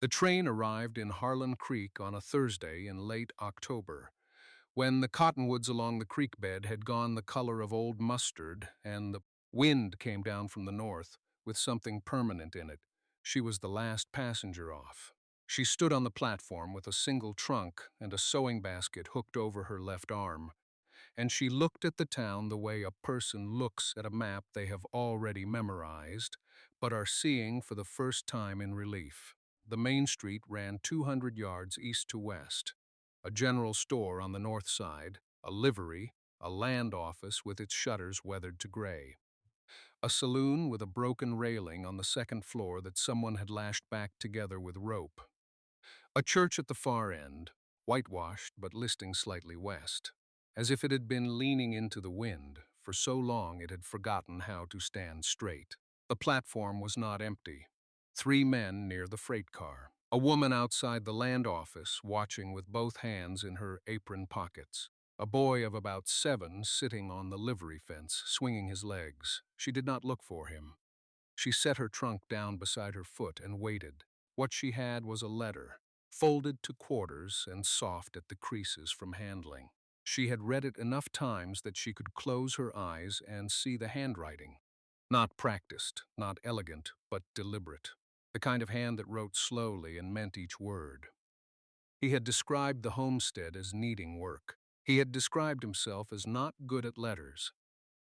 The train arrived in Harland Creek on a Thursday in late October, when the cottonwoods along the creek bed had gone the color of old mustard and the wind came down from the north with something permanent in it. She was the last passenger off. She stood on the platform with a single trunk and a sewing basket hooked over her left arm, and she looked at the town the way a person looks at a map they have already memorized, but are seeing for the first time in relief. The main street ran 200 yards east to west. A general store on the north side, a livery, a land office with its shutters weathered to gray, a saloon with a broken railing on the second floor that someone had lashed back together with rope, a church at the far end, whitewashed but listing slightly west, as if it had been leaning into the wind. For so long it had forgotten how to stand straight. The platform was not empty. 3 men near the freight car. A woman outside the land office watching with both hands in her apron pockets. A boy of about 7 sitting on the livery fence, swinging his legs. She did not look for him. She set her trunk down beside her foot and waited. What she had was a letter, folded to quarters and soft at the creases from handling. She had read it enough times that she could close her eyes and see the handwriting. Not practiced, not elegant, but deliberate. The kind of hand that wrote slowly and meant each word. He had described the homestead as needing work. He had described himself as not good at letters.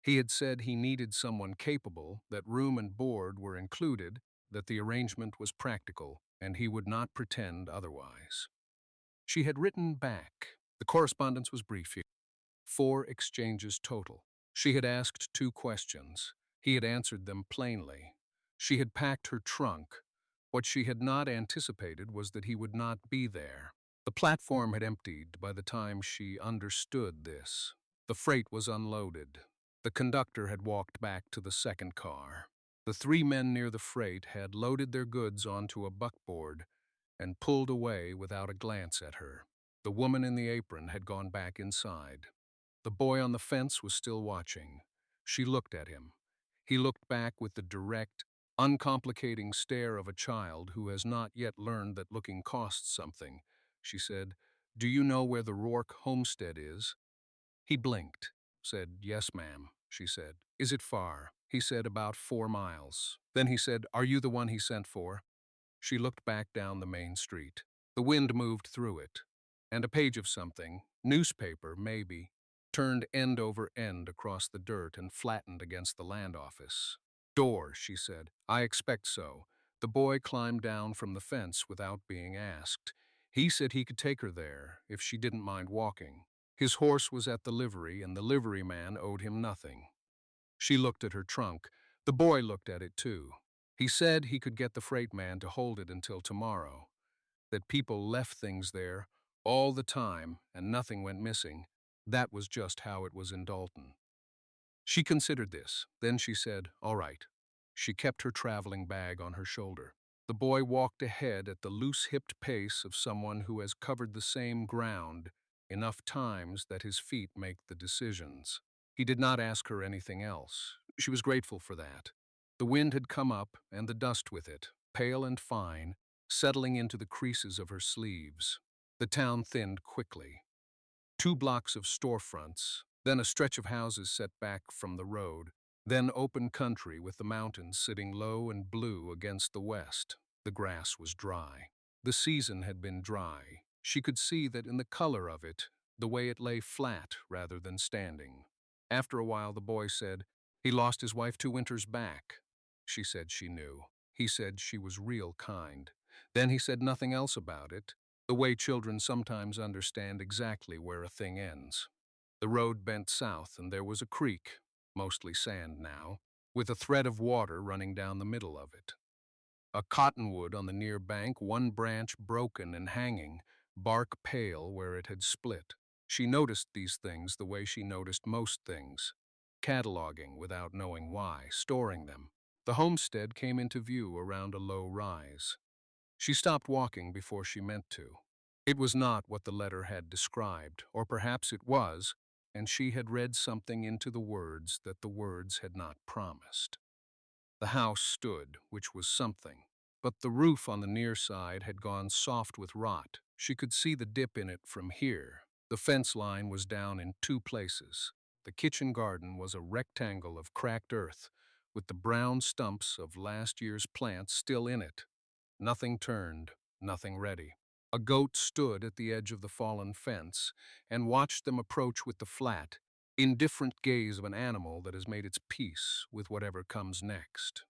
He had said he needed someone capable, that room and board were included, that the arrangement was practical, and he would not pretend otherwise. She had written back. The correspondence was brief here. 4 exchanges total. She had asked 2 questions. He had answered them plainly. She had packed her trunk. What she had not anticipated was that he would not be there. The platform had emptied by the time she understood this. The freight was unloaded. The conductor had walked back to the second car. The 3 men near the freight had loaded their goods onto a buckboard and pulled away without a glance at her. The woman in the apron had gone back inside. The boy on the fence was still watching. She looked at him. He looked back with the direct, uncomplicating stare of a child who has not yet learned that looking costs something. She said, "Do you know where the Rourke homestead is?" He blinked, said, "Yes, ma'am," she said. "Is it far?" He said, "About 4 miles." Then he said, "Are you the one he sent for?" She looked back down the main street. The wind moved through it, and a page of something, newspaper maybe, turned end over end across the dirt and flattened against the land office. "Door," she said. "I expect so." The boy climbed down from the fence without being asked. He said he could take her there, if she didn't mind walking. His horse was at the livery, and the liveryman owed him nothing. She looked at her trunk. The boy looked at it too. He said he could get the freight man to hold it until tomorrow, that people left things there all the time and nothing went missing. That was just how it was in Dalton. She considered this. Then she said, "All right." She kept her traveling bag on her shoulder. The boy walked ahead at the loose-hipped pace of someone who has covered the same ground enough times that his feet make the decisions. He did not ask her anything else. She was grateful for that. The wind had come up, and the dust with it, pale and fine, settling into the creases of her sleeves. The town thinned quickly. 2 blocks of storefronts, then a stretch of houses set back from the road, then open country with the mountains sitting low and blue against the west. The grass was dry. The season had been dry. She could see that in the color of it, the way it lay flat rather than standing. After a while, the boy said, "He lost his wife 2 winters back." She said she knew. He said she was real kind. Then he said nothing else about it, the way children sometimes understand exactly where a thing ends. The road bent south, and there was a creek, mostly sand now, with a thread of water running down the middle of it. A cottonwood on the near bank, one branch broken and hanging, bark pale where it had split. She noticed these things the way she noticed most things, cataloging without knowing why, storing them. The homestead came into view around a low rise. She stopped walking before she meant to. It was not what the letter had described, or perhaps it was, and she had read something into the words that the words had not promised. The house stood, which was something. but the roof on the near side had gone soft with rot. She could see the dip in it from here. The fence line was down in two places. The kitchen garden was a rectangle of cracked earth, with the brown stumps of last year's plants still in it. Nothing turned, nothing ready. A goat stood at the edge of the fallen fence and watched them approach with the flat, indifferent gaze of an animal that has made its peace with whatever comes next.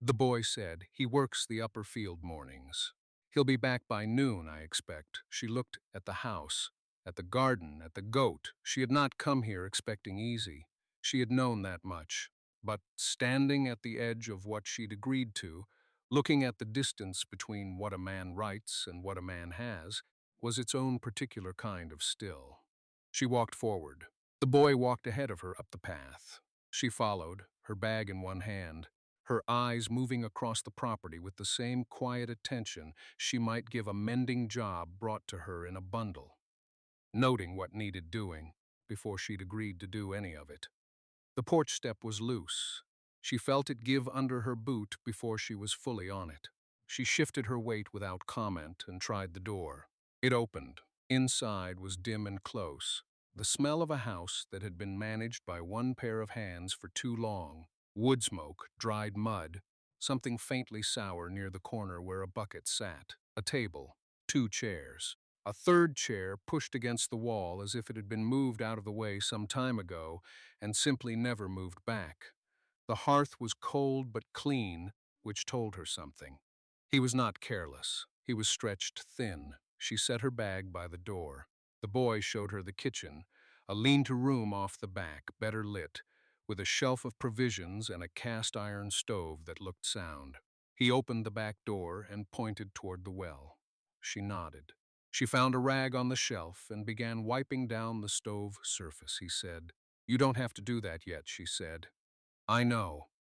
The boy said, "He works the upper field mornings. He'll be back by noon, I expect." She looked at the house, at the garden, at the goat. She had not come here expecting easy. She had known that much. But standing at the edge of what she'd agreed to, looking at the distance between what a man writes and what a man has, was its own particular kind of still. She walked forward. The boy walked ahead of her up the path. She followed, her bag in one hand, her eyes moving across the property with the same quiet attention she might give a mending job brought to her in a bundle, noting what needed doing before she'd agreed to do any of it. The porch step was loose. She felt it give under her boot before she was fully on it. She shifted her weight without comment and tried the door. It opened. Inside was dim and close, the smell of a house that had been managed by one pair of hands for too long. Wood smoke, dried mud, something faintly sour near the corner where a bucket sat, a table, two chairs. A third chair pushed against the wall as if it had been moved out of the way some time ago and simply never moved back. The hearth was cold but clean, which told her something. He was not careless. He was stretched thin. She set her bag by the door. The boy showed her the kitchen, a lean-to room off the back, better lit, with a shelf of provisions and a cast-iron stove that looked sound. He opened the back door and pointed toward the well. She nodded. She found a rag on the shelf and began wiping down the stove surface. He said, "You don't have to do that yet," she said. "I know."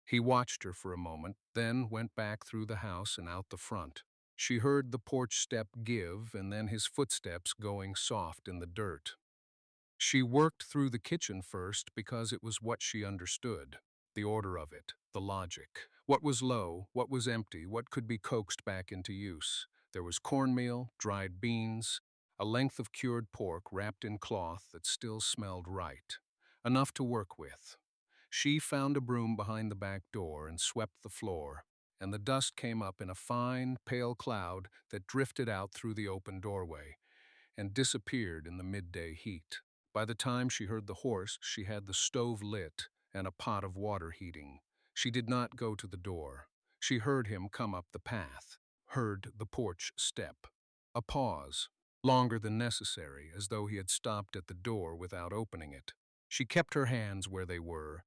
He watched her for a moment, then went back through the house and out the front. She heard the porch step give and then his footsteps going soft in the dirt. She worked through the kitchen first because it was what she understood. The order of it, the logic. What was low, what was empty, what could be coaxed back into use. There was cornmeal, dried beans, a length of cured pork wrapped in cloth that still smelled right. Enough to work with. She found a broom behind the back door and swept the floor, and the dust came up in a fine, pale cloud that drifted out through the open doorway and disappeared in the midday heat. By the time she heard the horse, she had the stove lit and a pot of water heating. She did not go to the door. She heard him come up the path, heard the porch step. A pause, longer than necessary, as though he had stopped at the door without opening it. She kept her hands where they were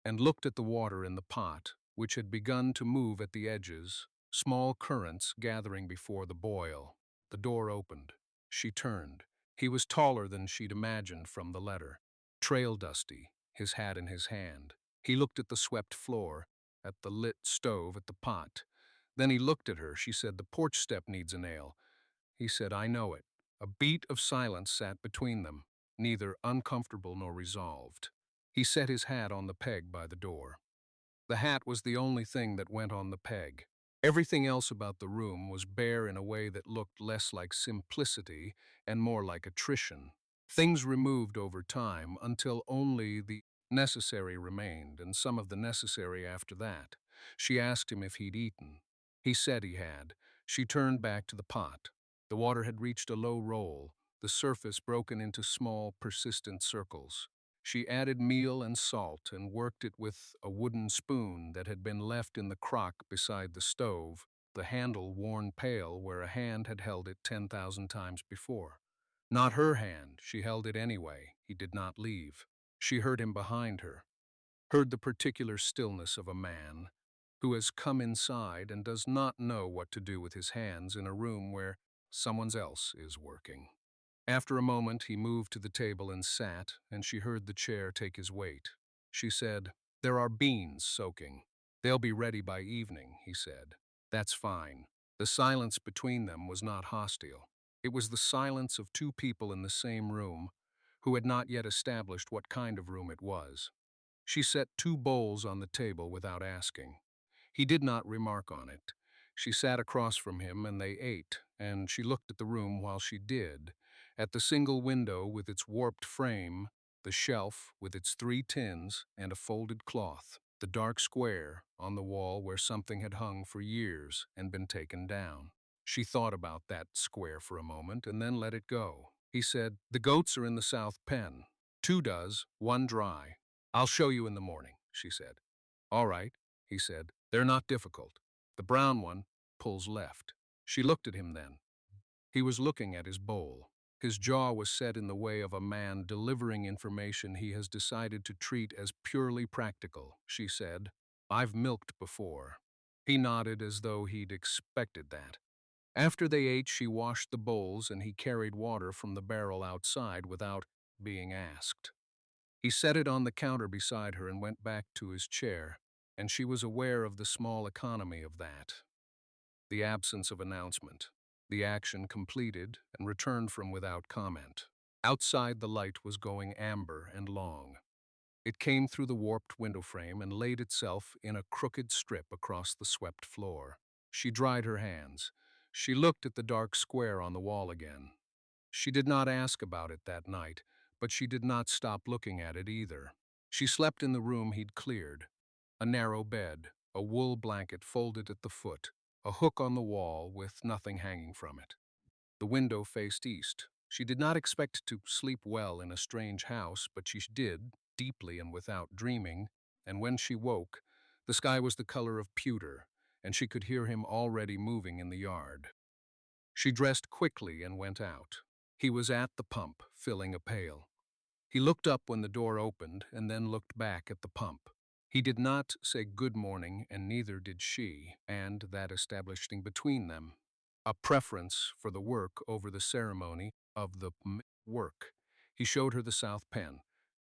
and looked at the water in the pot, which had begun to move at the edges, small currents gathering before the boil. The door opened. She turned. He was taller than she'd imagined from the letter, trail dusty, his hat in his hand. He looked at the swept floor, at the lit stove, at the pot. Then he looked at her. She said, "The porch step needs a nail." He said, "I know it." A beat of silence sat between them, neither uncomfortable nor resolved. He set his hat on the peg by the door. The hat was the only thing that went on the peg. Everything else about the room was bare in a way that looked less like simplicity and more like attrition. Things removed over time until only the necessary remained, and some of the necessary after that. She asked him if he'd eaten. He said he had. She turned back to the pot. The water had reached a low roll, the surface broken into small, persistent circles. She added meal and salt and worked it with a wooden spoon that had been left in the crock beside the stove, the handle worn pale where a hand had held it 10,000 times before. Not her hand, she held it anyway. He did not leave. She heard him behind her, heard the particular stillness of a man who has come inside and does not know what to do with his hands in a room where someone else is working. After a moment, he moved to the table and sat, and she heard the chair take his weight. She said, "There are beans soaking. They'll be ready by evening," he said. "That's fine." The silence between them was not hostile. It was the silence of two people in the same room who had not yet established what kind of room it was. She set two bowls on the table without asking. He did not remark on it. She sat across from him and they ate, and she looked at the room while she did, at the single window with its warped frame, the shelf with its 3 tins and a folded cloth, the dark square on the wall where something had hung for years and been taken down. She thought about that square for a moment and then let it go. He said, "The goats are in the south pen. 2 does, 1 dry. I'll show you in the morning," she said. "All right," he said. "They're not difficult. The brown one pulls left." She looked at him then. He was looking at his bowl. His jaw was set in the way of a man delivering information he has decided to treat as purely practical. She said, "I've milked before." He nodded as though he'd expected that. After they ate, she washed the bowls and he carried water from the barrel outside without being asked. He set it on the counter beside her and went back to his chair, and she was aware of the small economy of that. The absence of announcement, the action completed and returned from without comment. Outside, the light was going amber and long. It came through the warped window frame and laid itself in a crooked strip across the swept floor. She dried her hands. She looked at the dark square on the wall again. She did not ask about it that night, but she did not stop looking at it either. She slept in the room he'd cleared. A narrow bed, a wool blanket folded at the foot, a hook on the wall with nothing hanging from it. The window faced east. She did not expect to sleep well in a strange house, but she did, deeply and without dreaming, and when she woke, the sky was the color of pewter, and she could hear him already moving in the yard. She dressed quickly and went out. He was at the pump, filling a pail. He looked up when the door opened and then looked back at the pump. He did not say good morning, and neither did she, and that established between them a preference for the work over the ceremony of the work. He showed her the south pen.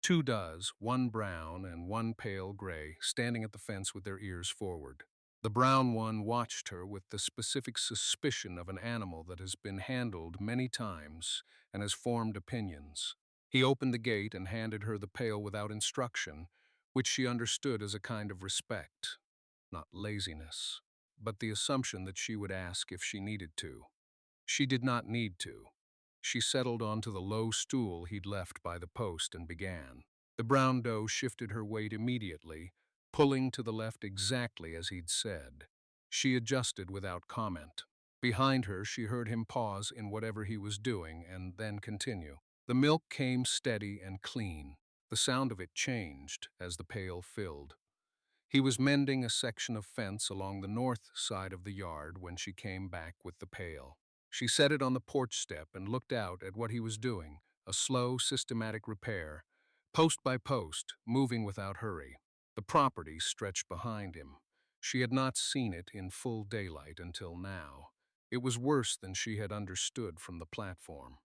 2 does, 1 brown and 1 pale gray, standing at the fence with their ears forward. The brown one watched her with the specific suspicion of an animal that has been handled many times and has formed opinions. He opened the gate and handed her the pail without instruction, which she understood as a kind of respect, not laziness, but the assumption that she would ask if she needed to. She did not need to. She settled onto the low stool he'd left by the post and began. The brown doe shifted her weight immediately, pulling to the left exactly as he'd said. She adjusted without comment. Behind her, she heard him pause in whatever he was doing and then continue. The milk came steady and clean. The sound of it changed as the pail filled. He was mending a section of fence along the north side of the yard when she came back with the pail. She set it on the porch step and looked out at what he was doing, a slow, systematic repair, post by post, moving without hurry. The property stretched behind him. She had not seen it in full daylight until now. It was worse than she had understood from the platform.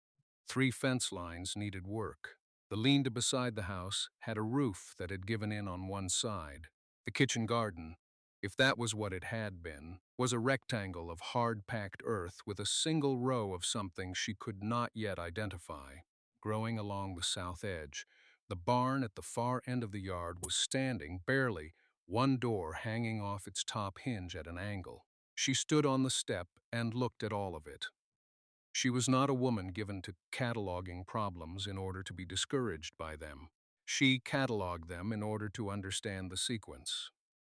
3 fence lines needed work. The lean-to beside the house had a roof that had given in on one side. The kitchen garden, if that was what it had been, was a rectangle of hard-packed earth with a single row of something she could not yet identify, growing along the south edge. The barn at the far end of the yard was standing, barely, one door hanging off its top hinge at an angle. She stood on the step and looked at all of it. She was not a woman given to cataloging problems in order to be discouraged by them. She cataloged them in order to understand the sequence.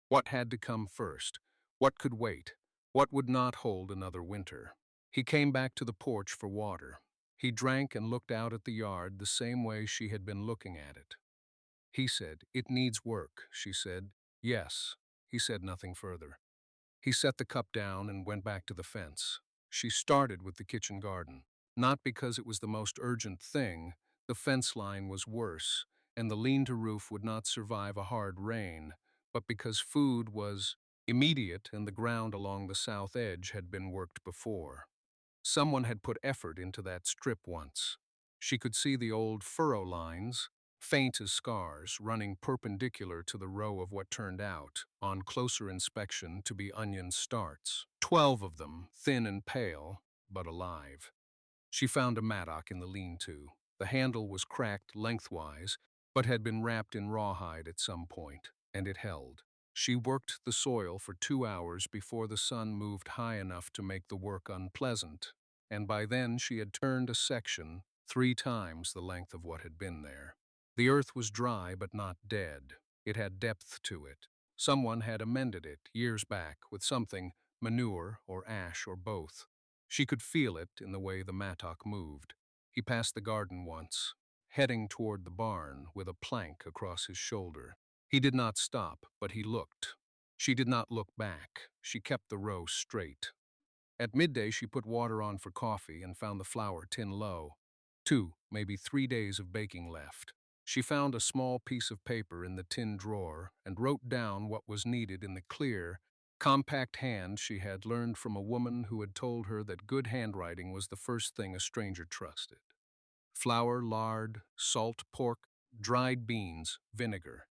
What had to come first? What could wait? What would not hold another winter? He came back to the porch for water. He drank and looked out at the yard the same way she had been looking at it. He said, "It needs work," she said. "Yes." He said nothing further. He set the cup down and went back to the fence. She started with the kitchen garden. Not because it was the most urgent thing, the fence line was worse, and the lean-to roof would not survive a hard rain, but because food was immediate and the ground along the south edge had been worked before. Someone had put effort into that strip once. She could see the old furrow lines, faint as scars, running perpendicular to the row of what turned out, on closer inspection, to be onion starts. 12 of them, thin and pale, but alive. She found a mattock in the lean-to. The handle was cracked lengthwise, but had been wrapped in rawhide at some point, and it held. She worked the soil for 2 hours before the sun moved high enough to make the work unpleasant, and by then she had turned a section 3 times the length of what had been there. The earth was dry but not dead. It had depth to it. Someone had amended it years back with something, manure or ash or both. She could feel it in the way the mattock moved. He passed the garden once, heading toward the barn with a plank across his shoulder. He did not stop, but he looked. She did not look back. She kept the row straight. At midday, she put water on for coffee and found the flour tin low. 2, maybe 3 days of baking left. She found a small piece of paper in the tin drawer and wrote down what was needed in the clear, compact hand she had learned from a woman who had told her that good handwriting was the first thing a stranger trusted. Flour, lard, salt, pork, dried beans, vinegar.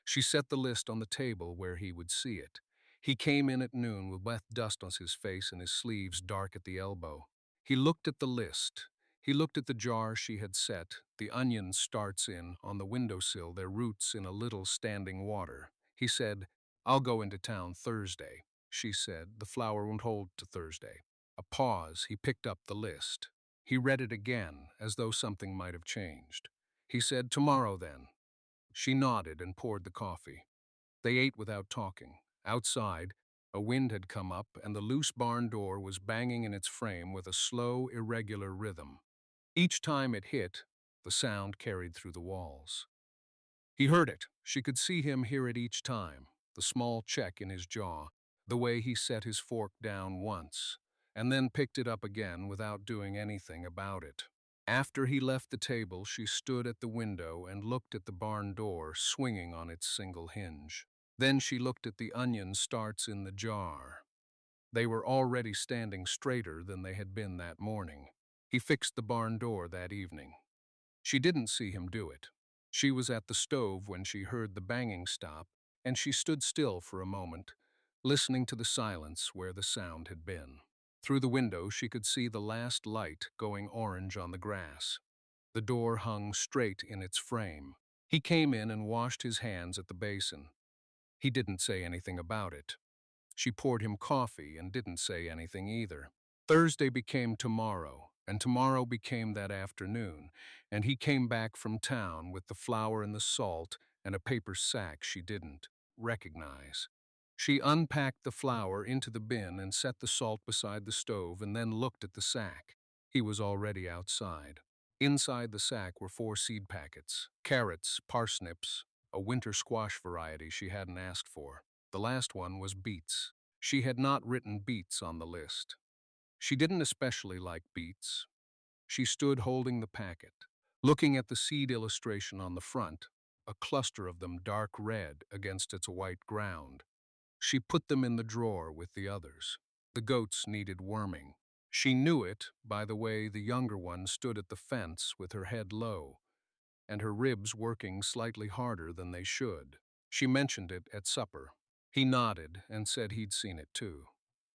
She set the list on the table where he would see it. He came in at noon with wet dust on his face and his sleeves dark at the elbow. He looked at the list. He looked at the jar she had set, the onion starts in, on the windowsill, their roots in a little standing water. He said, "I'll go into town Thursday." She said, "The flour won't hold to Thursday." A pause, he picked up the list. He read it again, as though something might have changed. He said, "Tomorrow, then." She nodded and poured the coffee. They ate without talking. Outside, a wind had come up and the loose barn door was banging in its frame with a slow, irregular rhythm. Each time it hit, the sound carried through the walls. He heard it. She could see him hear it each time, the small check in his jaw, the way he set his fork down once, and then picked it up again without doing anything about it. After he left the table, she stood at the window and looked at the barn door swinging on its single hinge. Then she looked at the onion starts in the jar. They were already standing straighter than they had been that morning. He fixed the barn door that evening. She didn't see him do it. She was at the stove when she heard the banging stop, and she stood still for a moment, listening to the silence where the sound had been. Through the window, she could see the last light going orange on the grass. The door hung straight in its frame. He came in and washed his hands at the basin. He didn't say anything about it. She poured him coffee and didn't say anything either. Thursday became tomorrow, and tomorrow became that afternoon, and he came back from town with the flour and the salt and a paper sack she didn't recognize. She unpacked the flour into the bin and set the salt beside the stove and then looked at the sack. He was already outside. Inside the sack were 4 seed packets, carrots, parsnips, a winter squash variety she hadn't asked for. The last one was beets. She had not written beets on the list. She didn't especially like beets. She stood holding the packet, looking at the seed illustration on the front, a cluster of them dark red against its white ground. She put them in the drawer with the others. The goats needed worming. She knew it by the way the younger one stood at the fence with her head low, and her ribs working slightly harder than they should. She mentioned it at supper. He nodded and said he'd seen it too.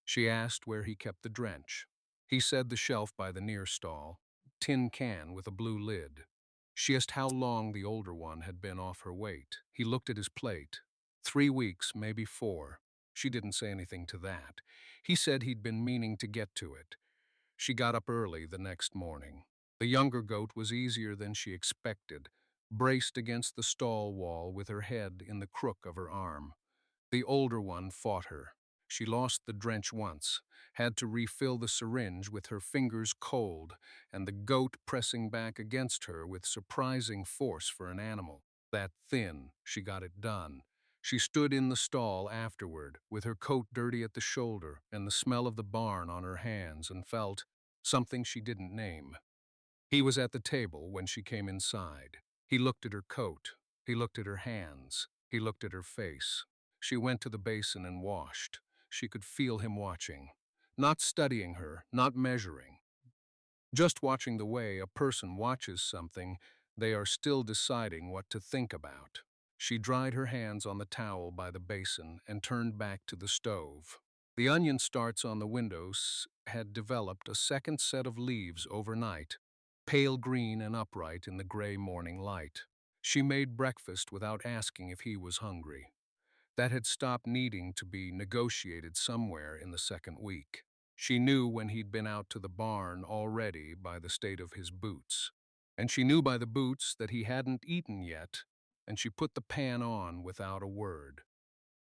She asked where he kept the drench. He said the shelf by the near stall, tin can with a blue lid. She asked how long the older one had been off her weight. He looked at his plate. 3 weeks, maybe 4. She didn't say anything to that. He said he'd been meaning to get to it. She got up early the next morning. The younger goat was easier than she expected, braced against the stall wall with her head in the crook of her arm. The older one fought her. She lost the drench once, had to refill the syringe with her fingers cold, and the goat pressing back against her with surprising force for an animal. That thin, she got it done. She stood in the stall afterward, with her coat dirty at the shoulder and the smell of the barn on her hands, and felt something she didn't name. He was at the table when she came inside. He looked at her coat. He looked at her hands. He looked at her face. She went to the basin and washed. She could feel him watching. Not studying her, not measuring. Just watching the way a person watches something they are still deciding what to think about. She dried her hands on the towel by the basin and turned back to the stove. The onion starts on the windows had developed a second set of leaves overnight, pale green and upright in the gray morning light. She made breakfast without asking if he was hungry. that had stopped needing to be negotiated somewhere in the second week. She knew when he'd been out to the barn already by the state of his boots. And she knew by the boots that he hadn't eaten yet, and she put the pan on without a word.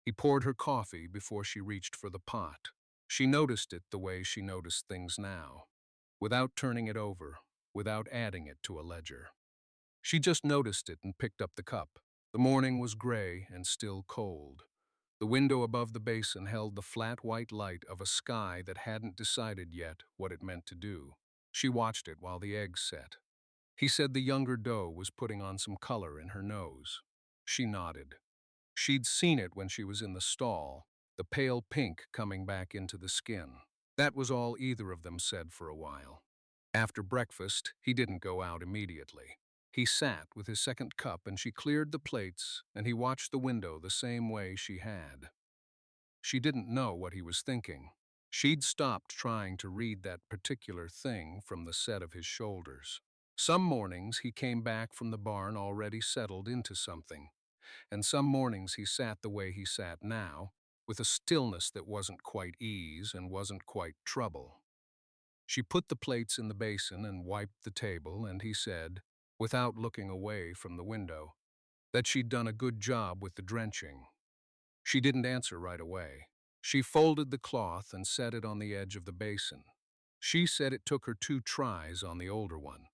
He poured her coffee before she reached for the pot. She noticed it the way she noticed things now, without turning it over, without adding it to a ledger. She just noticed it and picked up the cup. The morning was gray and still cold. The window above the basin held the flat white light of a sky that hadn't decided yet what it meant to do. She watched it while the eggs set. He said the younger doe was putting on some color in her nose. She nodded. She'd seen it when she was in the stall, the pale pink coming back into the skin. That was all either of them said for a while. After breakfast, he didn't go out immediately. He sat with his second cup and she cleared the plates and he watched the window the same way she had. She didn't know what he was thinking. She'd stopped trying to read that particular thing from the set of his shoulders. Some mornings he came back from the barn already settled into something, and some mornings he sat the way he sat now, with a stillness that wasn't quite ease and wasn't quite trouble. She put the plates in the basin and wiped the table, and he said, without looking away from the window, that she'd done a good job with the drenching. She didn't answer right away. She folded the cloth and set it on the edge of the basin. She said it took her 2 tries on the older one.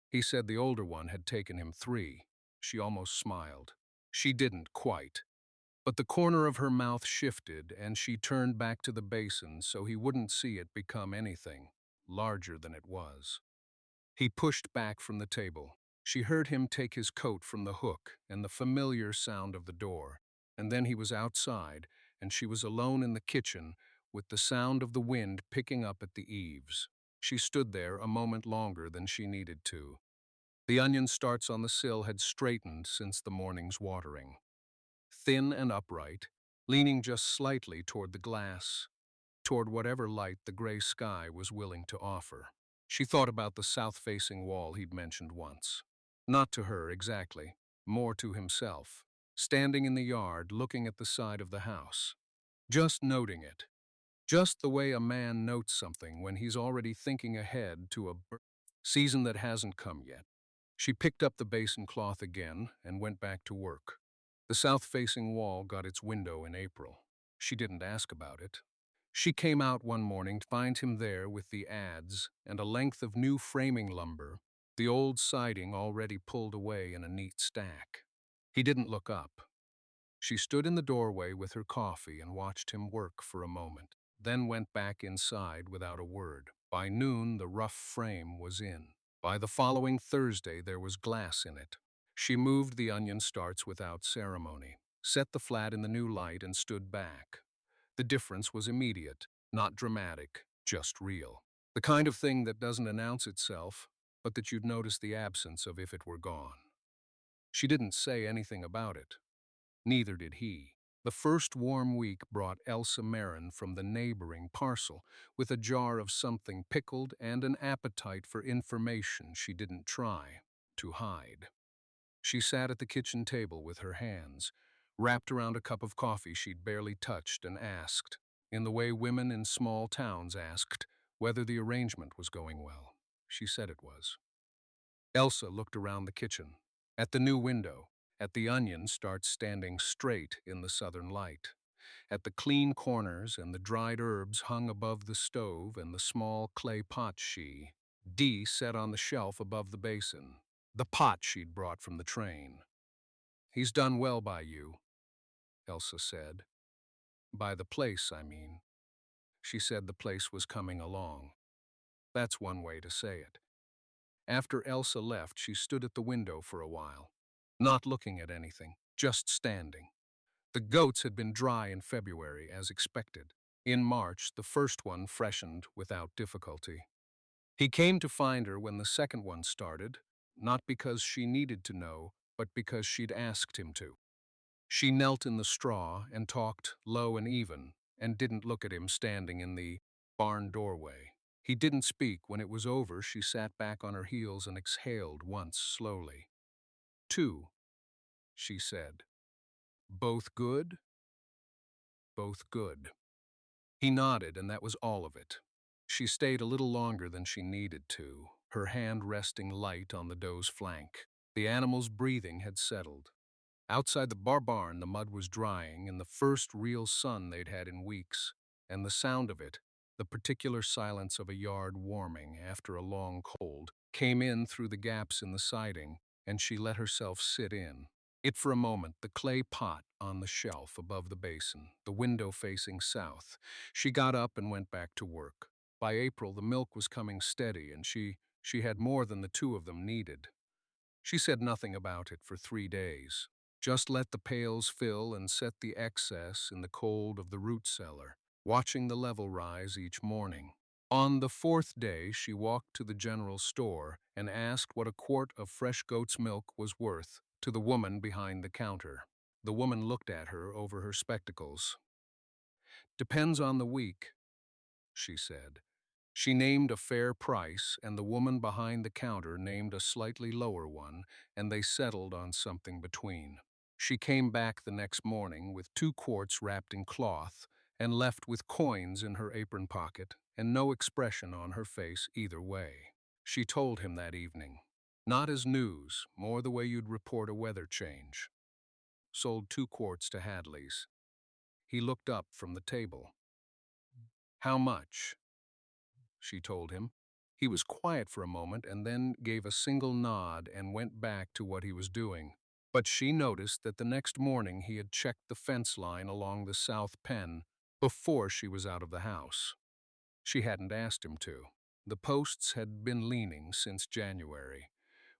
He said the older one had taken him 3. She almost smiled. She didn't quite. But the corner of her mouth shifted and she turned back to the basin so he wouldn't see it become anything larger than it was. He pushed back from the table. She heard him take his coat from the hook and the familiar sound of the door, and then he was outside, and she was alone in the kitchen with the sound of the wind picking up at the eaves. She stood there a moment longer than she needed to. The onion starts on the sill had straightened since the morning's watering. Thin and upright, leaning just slightly toward the glass, toward whatever light the gray sky was willing to offer. She thought about the south-facing wall he'd mentioned once. Not to her exactly, more to himself, standing in the yard looking at the side of the house, just noting it, just the way a man notes something when he's already thinking ahead to a season that hasn't come yet. She picked up the basin cloth again and went back to work. The south-facing wall got its window in April. She didn't ask about it. She came out one morning to find him there with the adze and a length of new framing lumber, the old siding already pulled away in a neat stack. He didn't look up. She stood in the doorway with her coffee and watched him work for a moment, then went back inside without a word. By noon, the rough frame was in. By the following Thursday, there was glass in it. She moved the onion starts without ceremony, set the flat in the new light, and stood back. The difference was immediate, not dramatic, just real. The kind of thing that doesn't announce itself, but that you'd notice the absence of if it were gone. She didn't say anything about it. Neither did he. The first warm week brought Elsa Marin from the neighboring parcel with a jar of something pickled and an appetite for information she didn't try to hide. She sat at the kitchen table with her hands, wrapped around a cup of coffee she'd barely touched, and asked, in the way women in small towns asked, whether the arrangement was going well. She said it was. Elsa looked around the kitchen, at the new window, at the onion start standing straight in the southern light, at the clean corners and the dried herbs hung above the stove and the small clay pot D set on the shelf above the basin, the pot she'd brought from the train. "He's done well by you," Elsa said. "By the place, I mean." She said the place was coming along. That's one way to say it. After Elsa left, she stood at the window for a while, not looking at anything, just standing. The goats had been dry in February, as expected. In March, the first one freshened without difficulty. He came to find her when the second one started, not because she needed to know, but because she'd asked him to. She knelt in the straw and talked low and even, and didn't look at him standing in the barn doorway. He didn't speak. When it was over, she sat back on her heels and exhaled once slowly. "Two," she said. "Both good?" both good. He nodded, and that was all of it. She stayed a little longer than she needed to, her hand resting light on the doe's flank. The animal's breathing had settled. Outside the barn, the mud was drying, and the first real sun they'd had in weeks, and the sound of it, the particular silence of a yard warming after a long cold, came in through the gaps in the siding, and she let herself sit in. It for a moment, the clay pot on the shelf above the basin, the window facing south. She got up and went back to work. By April, the milk was coming steady, and she had more than the two of them needed. She said nothing about it for 3 days. Just let the pails fill and set the excess in the cold of the root cellar, watching the level rise each morning. On the fourth day, she walked to the general store and asked what a quart of fresh goat's milk was worth to the woman behind the counter. The woman looked at her over her spectacles. "Depends on the week," she said. She named a fair price, and the woman behind the counter named a slightly lower one, and they settled on something between. She came back the next morning with 2 quarts wrapped in cloth and left with coins in her apron pocket and no expression on her face either way. She told him that evening. Not as news, more the way you'd report a weather change. Sold 2 quarts to Hadley's. He looked up from the table. "How much?" she told him. He was quiet for a moment and then gave a single nod and went back to what he was doing. But she noticed that the next morning he had checked the fence line along the south pen before she was out of the house. She hadn't asked him to. The posts had been leaning since January.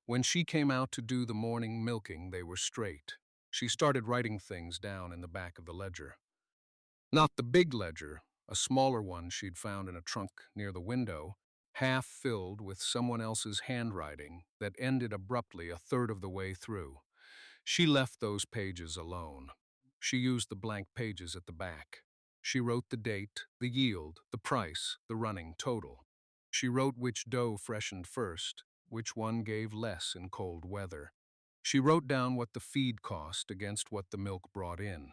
When she came out to do the morning milking, they were straight. She started writing things down in the back of the ledger. Not the big ledger, a smaller one she'd found in a trunk near the window, half filled with someone else's handwriting that ended abruptly a third of the way through. She left those pages alone. She used the blank pages at the back. She wrote the date, the yield, the price, the running total. She wrote which dough freshened first, which one gave less in cold weather. She wrote down what the feed cost against what the milk brought in.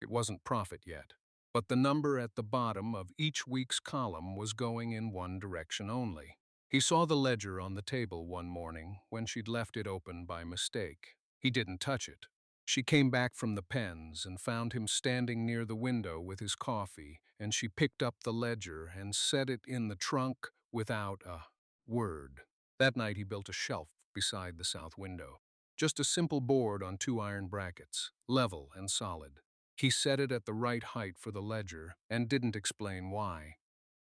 It wasn't profit yet, but the number at the bottom of each week's column was going in one direction only. He saw the ledger on the table one morning when she'd left it open by mistake. He didn't touch it. She came back from the pens and found him standing near the window with his coffee, and she picked up the ledger and set it in the trunk without a word. That night he built a shelf beside the south window. Just a simple board on 2 iron brackets, level and solid. He set it at the right height for the ledger and didn't explain why.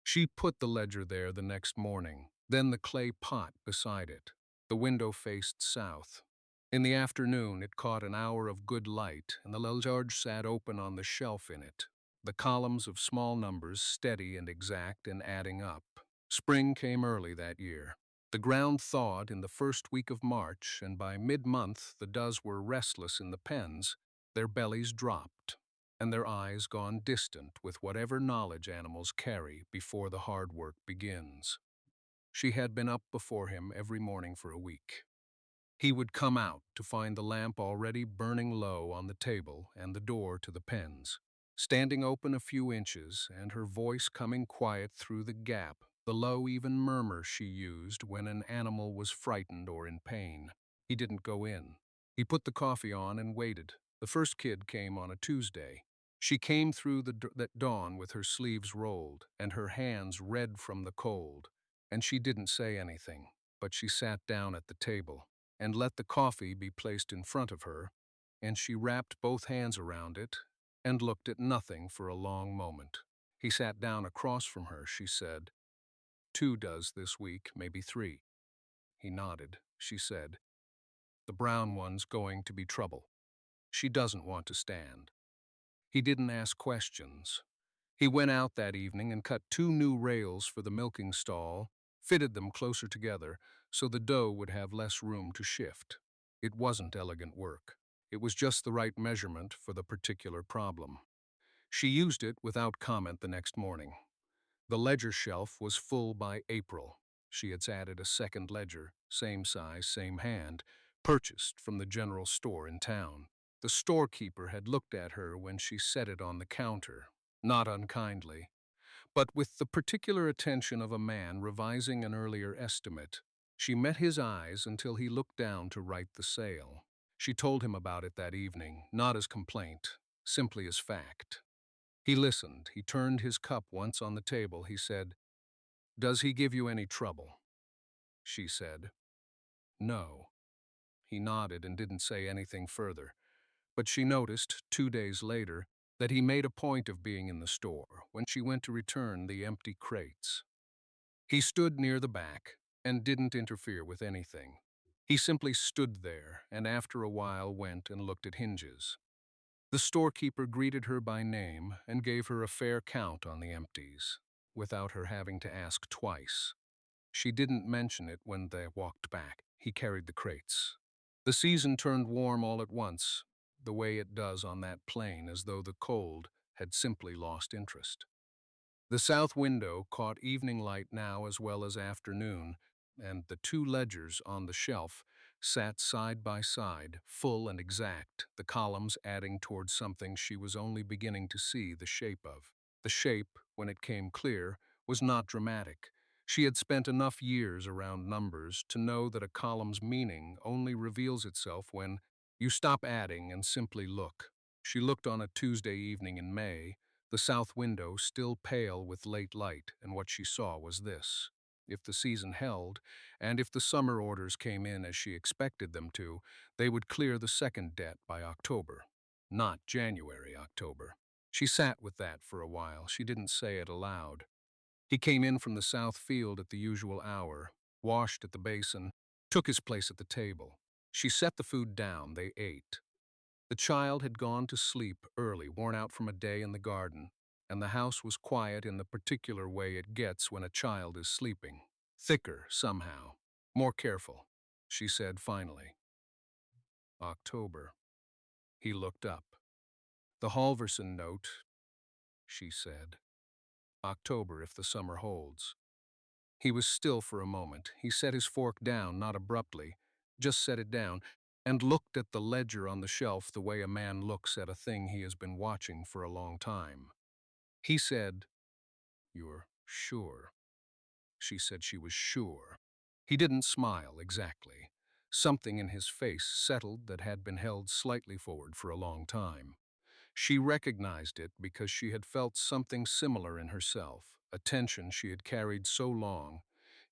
She put the ledger there the next morning, then the clay pot beside it. The window faced south. In the afternoon, it caught an hour of good light, and the ledger sat open on the shelf in it, the columns of small numbers steady and exact and adding up. Spring came early that year. The ground thawed in the first week of March, and by mid-month the does were restless in the pens, their bellies dropped, and their eyes gone distant with whatever knowledge animals carry before the hard work begins. She had been up before him every morning for a week. He would come out to find the lamp already burning low on the table and the door to the pens, standing open a few inches, and her voice coming quiet through the gap, the low, even murmur she used when an animal was frightened or in pain. He didn't go in. He put the coffee on and waited. The first kid came on a Tuesday. She came through that dawn with her sleeves rolled and her hands red from the cold, and she didn't say anything, but she sat down at the table and let the coffee be placed in front of her, and she wrapped both hands around it and looked at nothing for a long moment. He sat down across from her. She said, "2 does this week, maybe 3. He nodded. She said, "The brown one's going to be trouble. She doesn't want to stand." He didn't ask questions. He went out that evening and cut 2 new rails for the milking stall, fitted them closer together so the dough would have less room to shift. It wasn't elegant work. It was just the right measurement for the particular problem. She used it without comment the next morning. The ledger shelf was full by April. She had added a second ledger, same size, same hand, purchased from the general store in town. The storekeeper had looked at her when she set it on the counter, not unkindly, but with the particular attention of a man revising an earlier estimate. She met his eyes until he looked down to write the sale. She told him about it that evening, not as complaint, simply as fact. He listened. He turned his cup once on the table. He said, "Does he give you any trouble?" She said, "No." He nodded and didn't say anything further. But she noticed, 2 days later, that he made a point of being in the store when she went to return the empty crates. He stood near the back and didn't interfere with anything. He simply stood there and after a while went and looked at hinges. The storekeeper greeted her by name and gave her a fair count on the empties, without her having to ask twice. She didn't mention it when they walked back. He carried the crates. The season turned warm all at once, the way it does on that plain, as though the cold had simply lost interest. The south window caught evening light now as well as afternoon, and the two ledgers on the shelf sat side by side, full and exact, the columns adding towards something she was only beginning to see the shape of. The shape, when it came clear, was not dramatic. She had spent enough years around numbers to know that a column's meaning only reveals itself when you stop adding and simply look. She looked on a Tuesday evening in May, the south window still pale with late light, and what she saw was this. If the season held, and if the summer orders came in as she expected them to, they would clear the second debt by October. Not January, October. She sat with that for a while. She didn't say it aloud. He came in from the south field at the usual hour, washed at the basin, took his place at the table. She set the food down. They ate. The child had gone to sleep early, worn out from a day in the garden, and the house was quiet in the particular way it gets when a child is sleeping. Thicker, somehow. More careful, she said finally. October. He looked up. The Halverson note, she said. October if the summer holds. He was still for a moment. He set his fork down, not abruptly, just set it down, and looked at the ledger on the shelf the way a man looks at a thing he has been watching for a long time. He said, "You're sure?" She said she was sure. He didn't smile exactly. Something in his face settled that had been held slightly forward for a long time. She recognized it because she had felt something similar in herself, a tension she had carried so long.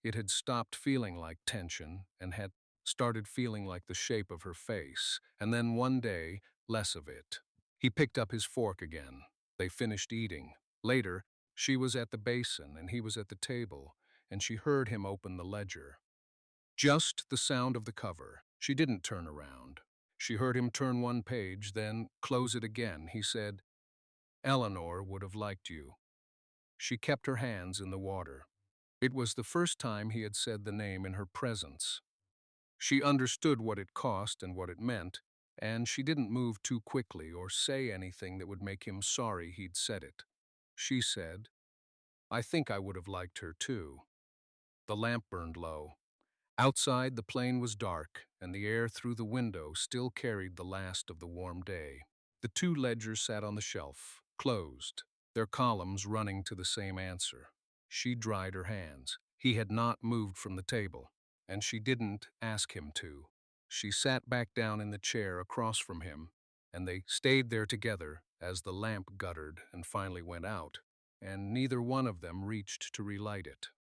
It had stopped feeling like tension and had started feeling like the shape of her face, and then one day, less of it. He picked up his fork again. They finished eating. Later, she was at the basin and he was at the table, and she heard him open the ledger. Just the sound of the cover. She didn't turn around. She heard him turn one page, then close it again. He said, "Eleanor would have liked you." She kept her hands in the water. It was the first time he had said the name in her presence. She understood what it cost and what it meant, and she didn't move too quickly or say anything that would make him sorry he'd said it. She said, "I think I would have liked her too." The lamp burned low. Outside, the plain was dark, and the air through the window still carried the last of the warm day. The two ledgers sat on the shelf, closed, their columns running to the same answer. She dried her hands. He had not moved from the table, and she didn't ask him to. She sat back down in the chair across from him, and they stayed there together as the lamp guttered and finally went out, and neither one of them reached to relight it.